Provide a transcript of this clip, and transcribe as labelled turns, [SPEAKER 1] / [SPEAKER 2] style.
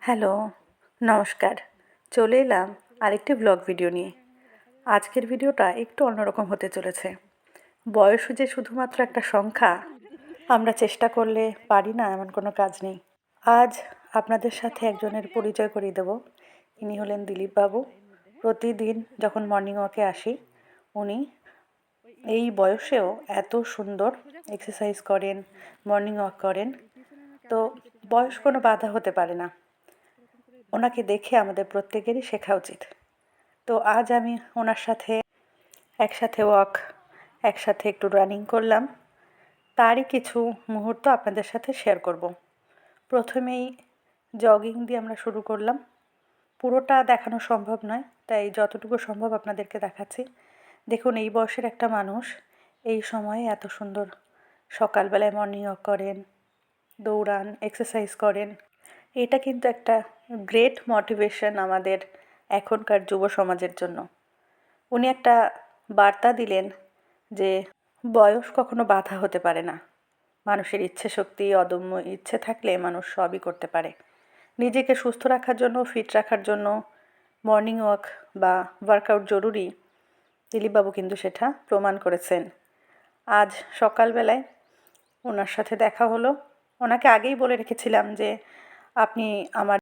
[SPEAKER 1] Hello, নমস্কার। চলে এলাম আরেকটি ব্লগ ভিডিও নিয়ে। আজকের ভিডিওটা একটু অন্যরকম হতে চলেছে। বয়স যে শুধুমাত্র একটা সংখ্যা, আমরা চেষ্টা করলে পারি না এমন কোনো কাজ নেই। আজ আপনাদের সাথে একজনের পরিচয় করিয়ে দেব। ইনি হলেন দিলীপ বাবু। প্রতিদিন যখন মর্নিং ওয়াকে আসি, উনি এই বয়সেও এত সুন্দর এক্সারসাইজ করেন, মর্নিং ওয়াক করেন। তো বয়স কোনো বাধা হতে পারে না। ওনাকে দেখে আমাদের প্রত্যেকেরই শেখা উচিত। তো আজ আমি ওনার সাথে একসাথে ওয়াক, একসাথে একটু রানিং করলাম। তারই কিছু মুহূর্ত আপনাদের সাথে শেয়ার করব। প্রথমেই জগিং দিয়ে আমরা শুরু করলাম। পুরোটা দেখানো সম্ভব নয়, তাই যতটুকু সম্ভব আপনাদেরকে দেখাচ্ছি। দেখুন, এই বয়সের একটা মানুষ এই সময়ে এত সুন্দর সকালবেলায় মর্নিং ওয়াক করেন, দৌড়ান, এক্সারসাইজ করেন। এটা কিন্তু একটা গ্রেট মোটিভেশন আমাদের এখনকার যুব সমাজের জন্য। উনি একটা বার্তা দিলেন যে বয়স কখনো বাধা হতে পারে না। মানুষের ইচ্ছে শক্তি, অদম্য ইচ্ছে থাকলে মানুষ সবই করতে পারে। নিজেকে সুস্থ রাখার জন্য, ফিট রাখার জন্য মর্নিং ওয়াক বা ওয়ার্কআউট জরুরি। দিলীপবাবু কিন্তু সেটা প্রমাণ করেছেন। আজ সকালবেলায় ওনার সাথে দেখা হলো। ওনাকে আগেই বলে রেখেছিলাম যে আপনি আমার